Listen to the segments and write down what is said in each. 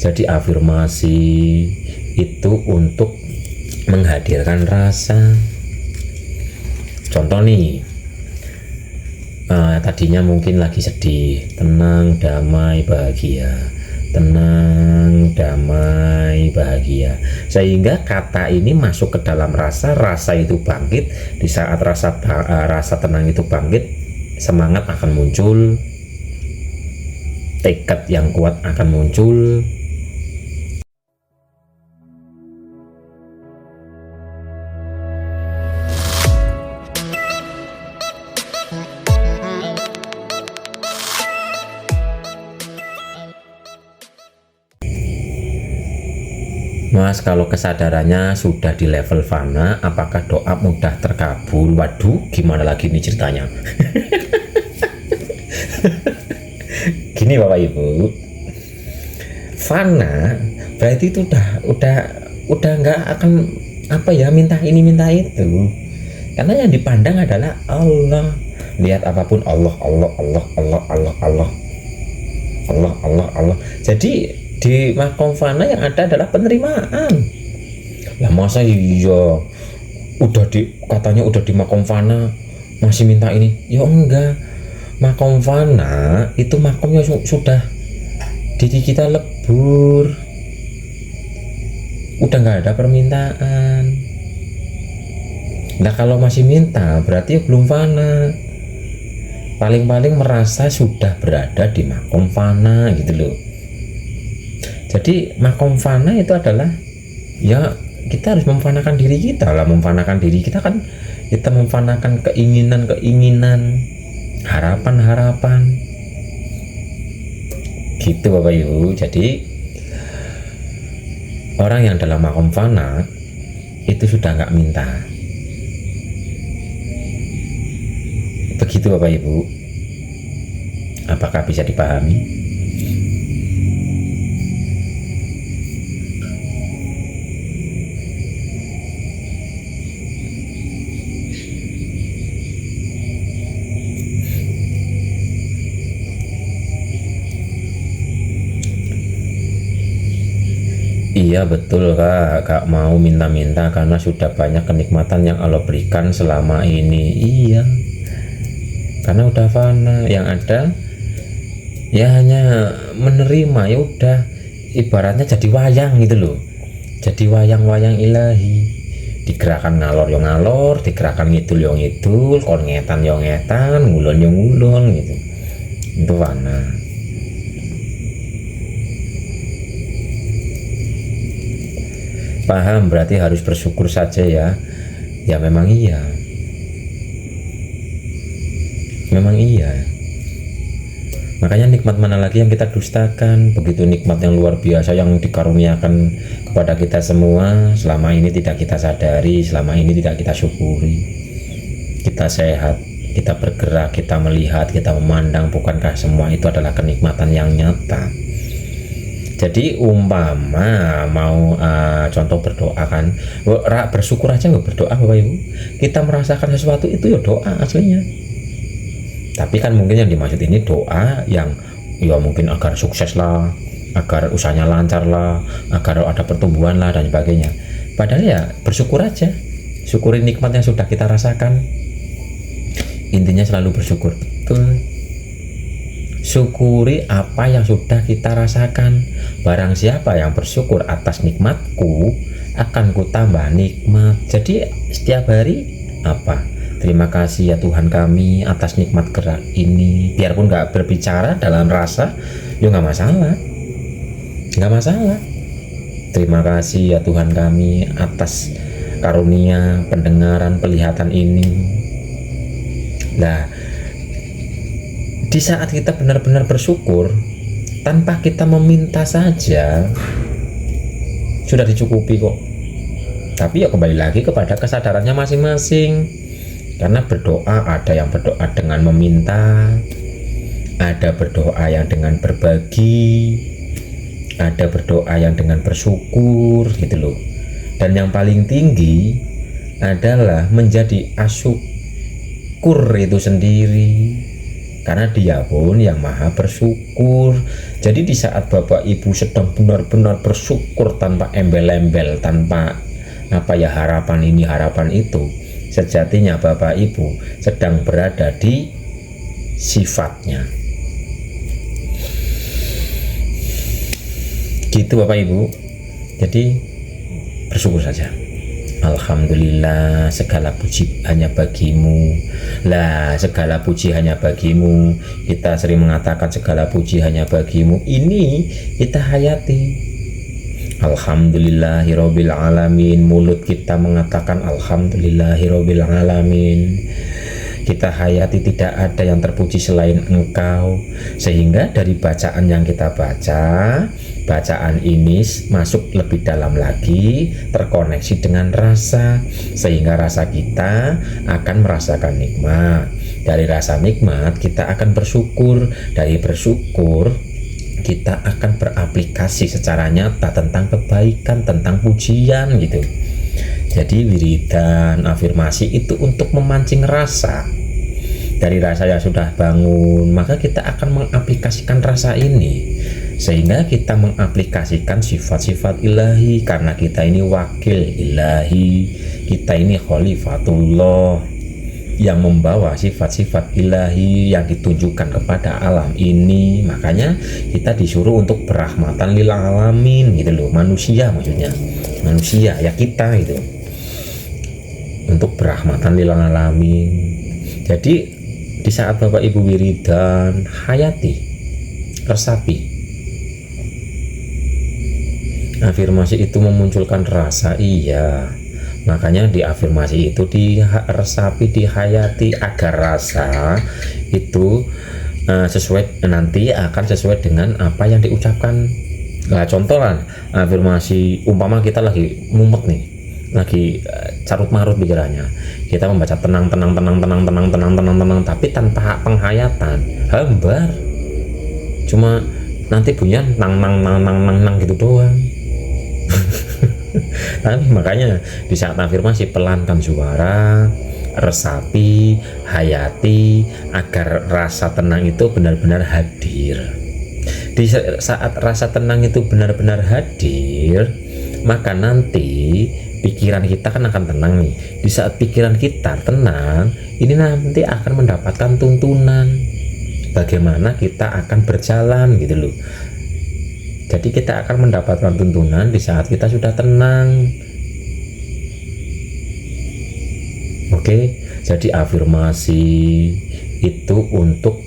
Jadi afirmasi itu untuk menghadirkan rasa. Contoh nih, tadinya mungkin lagi sedih, tenang, damai, bahagia, tenang, damai, bahagia, sehingga kata ini masuk ke dalam rasa itu bangkit. Di saat rasa tenang itu bangkit, semangat akan muncul, tekad yang kuat akan muncul. Mas, kalau kesadarannya sudah di level fana, apakah doa mudah terkabul? Waduh, gimana lagi nih ceritanya? Gini Bapak Ibu, fana berarti itu udah nggak akan minta ini minta itu, karena yang dipandang adalah Allah. Lihat apapun Allah, Allah, Allah, Allah, Allah, Allah, Allah, Allah, Allah. Jadi di makom fana yang ada adalah penerimaan. Lah masa iya katanya udah di makom fana masih minta ini? Ya enggak. Makom fana itu makomnya sudah diri kita lebur, udah nggak ada permintaan. Nah kalau masih minta berarti belum fana, paling-paling merasa sudah berada di makom fana gitu loh. Jadi makom fana itu adalah ya kita harus memfanakan diri kita lah. Memfanakan diri kita kan kita memfanakan keinginan, harapan gitu Bapak Ibu. Jadi orang yang dalam makom fana itu sudah nggak minta. Begitu Bapak Ibu. Apakah bisa dipahami? Iya betul Kak, Kak mau minta-minta karena sudah banyak kenikmatan yang Allah berikan selama ini. Iya, karena udah fana, yang ada ya hanya menerima. Ya udah, ibaratnya jadi wayang gitu loh. Jadi wayang-wayang ilahi, digerakkan ngalor yang ngalor, digerakkan ngidul yang ngidul, kon ngetan yang ngetan, ngulon yang ngulon gitu. Itu fana. Paham, berarti harus bersyukur saja ya. Ya memang iya, memang iya. Makanya nikmat mana lagi yang kita dustakan? Begitu nikmat yang luar biasa yang dikaruniakan kepada kita semua, selama ini tidak kita sadari, selama ini tidak kita syukuri. Kita sehat, kita bergerak, kita melihat, kita memandang, bukankah semua itu adalah kenikmatan yang nyata? Jadi umpama mau contoh berdoa kan, bersyukur aja berdoa Bapak Ibu. Kita merasakan sesuatu itu ya doa aslinya. Tapi kan mungkin yang dimaksud ini doa yang ya mungkin agar sukses lah, agar usahanya lancar lah, agar ada pertumbuhan lah dan sebagainya. Padahal ya bersyukur aja, syukuri nikmat yang sudah kita rasakan. Intinya selalu bersyukur, betul. Syukuri apa yang sudah kita rasakan. Barang siapa yang bersyukur atas nikmatku, akan ku tambah nikmat. Jadi setiap hari terima kasih ya Tuhan kami atas nikmat gerak ini. Biarpun nggak berbicara dalam rasa, ya nggak masalah. Terima kasih ya Tuhan kami atas karunia pendengaran, penglihatan ini. Nah, di saat kita benar-benar bersyukur tanpa kita meminta saja sudah dicukupi kok. Tapi ya kembali lagi kepada kesadarannya masing-masing. Karena berdoa ada yang berdoa dengan meminta, ada berdoa yang dengan berbagi, ada berdoa yang dengan bersyukur gitu loh. Dan yang paling tinggi adalah menjadi asyukur itu sendiri. karena dia pun yang maha bersyukur. Jadi di saat Bapak Ibu sedang benar-benar bersyukur tanpa embel-embel, tanpa harapan ini harapan itu, sejatinya Bapak Ibu sedang berada di sifatnya. Gitu Bapak Ibu. Jadi bersyukur saja. Alhamdulillah, segala puji hanya bagimu. Lah, segala puji hanya bagimu. Kita sering mengatakan segala puji hanya bagimu. Ini kita hayati. Alhamdulillahirabbil alamin. Mulut kita mengatakan alhamdulillahirabbil alamin. Kita hayati tidak ada yang terpuji selain Engkau, sehingga dari bacaan yang kita baca, bacaan ini masuk lebih dalam lagi, terkoneksi dengan rasa, sehingga rasa kita akan merasakan nikmat. Dari rasa nikmat kita akan bersyukur, dari bersyukur kita akan beraplikasi secara nyata tentang kebaikan, tentang pujian gitu. Jadi wiridan, afirmasi itu untuk memancing rasa. Dari rasa yang sudah bangun, maka kita akan mengaplikasikan rasa ini, sehingga kita mengaplikasikan sifat-sifat ilahi, karena kita ini wakil ilahi, kita ini khalifatullah yang membawa sifat-sifat ilahi yang ditujukan kepada alam ini. Makanya kita disuruh untuk berahmatan lil alamin gitu loh, manusia maksudnya, manusia ya kita itu, untuk berahmatan lil alamin. Jadi di saat Bapak Ibu wiridan, hayati, resapi. Afirmasi itu memunculkan rasa, iya. Makanya di afirmasi itu diresapi, dihayati agar rasa itu sesuai, nanti akan sesuai dengan apa yang diucapkan. Nah, contoh lah, afirmasi umpama kita lagi mumet nih, lagi carut marut pikirannya, kita membaca tenang, tapi tanpa penghayatan, hambar, cuma nanti bunyinya nang gitu doang. Tapi makanya di saat afirmasi pelankan suara, resapi, hayati agar rasa tenang itu benar-benar hadir. Di saat rasa tenang itu benar-benar hadir, maka nanti pikiran kita kan akan tenang nih. Di saat pikiran kita tenang, ini nanti akan mendapatkan tuntunan bagaimana kita akan berjalan gitu loh. Jadi kita akan mendapatkan tuntunan di saat kita sudah tenang. Oke, jadi afirmasi itu untuk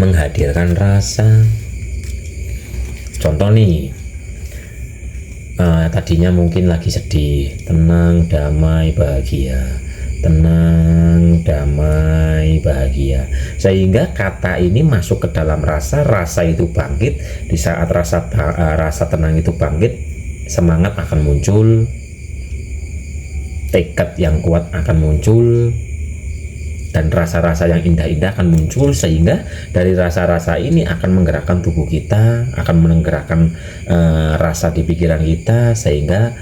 menghadirkan rasa. Contoh nih, tadinya mungkin lagi sedih, tenang, damai, bahagia, tenang, damai, bahagia, sehingga kata ini masuk ke dalam rasa itu bangkit. Di saat rasa tenang itu bangkit, semangat akan muncul, tekad yang kuat akan muncul, dan rasa-rasa yang indah-indah akan muncul, sehingga dari rasa-rasa ini akan menggerakkan tubuh kita, akan menggerakkan rasa di pikiran kita, sehingga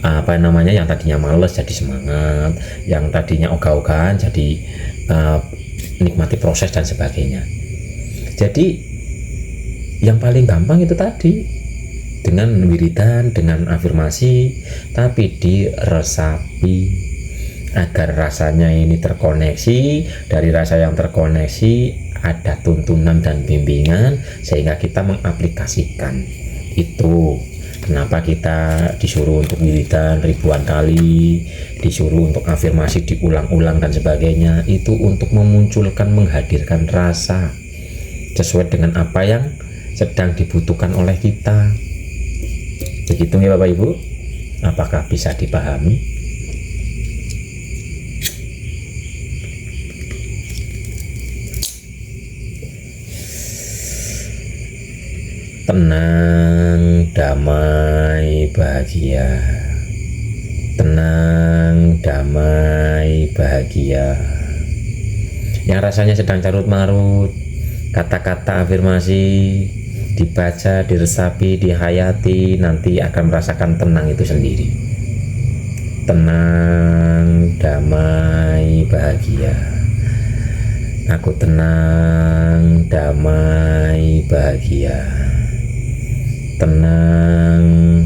yang tadinya males jadi semangat, yang tadinya ogah-ogahan jadi nikmati proses dan sebagainya. Jadi yang paling gampang itu tadi, dengan wiridan, dengan afirmasi, tapi diresapi agar rasanya ini terkoneksi. Dari rasa yang terkoneksi ada tuntunan dan bimbingan, sehingga kita mengaplikasikan itu. Kenapa kita disuruh untuk wiridan ribuan kali, disuruh untuk afirmasi diulang-ulang dan sebagainya, itu untuk memunculkan, menghadirkan rasa sesuai dengan apa yang sedang dibutuhkan oleh kita. Begitu ya Bapak Ibu, apakah bisa dipahami? Tenang, damai, bahagia. Tenang, damai, bahagia. Yang rasanya sedang carut marut, kata-kata afirmasi dibaca, diresapi, dihayati, nanti akan merasakan tenang itu sendiri. Tenang, damai, bahagia. Aku tenang, damai, bahagia. Tenang,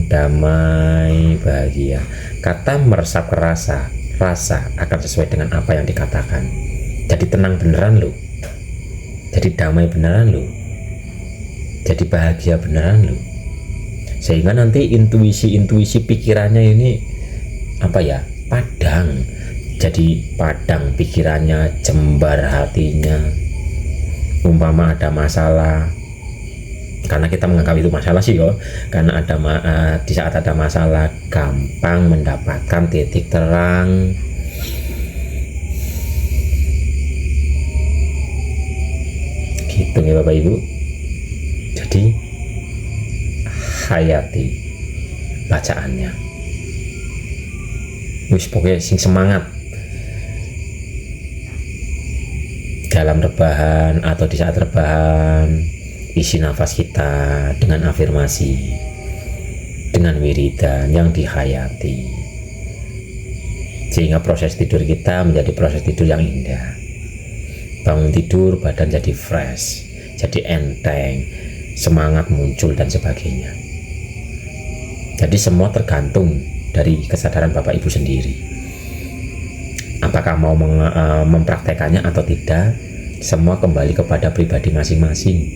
damai, bahagia. Kata meresap ke rasa, rasa akan sesuai dengan apa yang dikatakan. Jadi tenang beneran lo, jadi damai beneran lo, jadi bahagia beneran lo. Sehingga nanti intuisi pikirannya ini apa ya, padang. Jadi padang pikirannya, jembar hatinya. Umpama ada masalah, karena kita menganggap itu masalah sih yo, karena ada di saat ada masalah gampang mendapatkan titik terang. Gitu ya Bapak Ibu. Jadi hayati bacaannya, wis pokoknya sing semangat dalam rebahan atau di saat rebahan. Isi nafas kita dengan afirmasi, dengan wiridan yang dihayati, sehingga proses tidur kita menjadi proses tidur yang indah. Bangun tidur badan jadi fresh, jadi enteng, semangat muncul dan sebagainya. Jadi semua tergantung dari kesadaran Bapak Ibu sendiri, apakah mau mempraktekannya atau tidak. Semua kembali kepada pribadi masing-masing.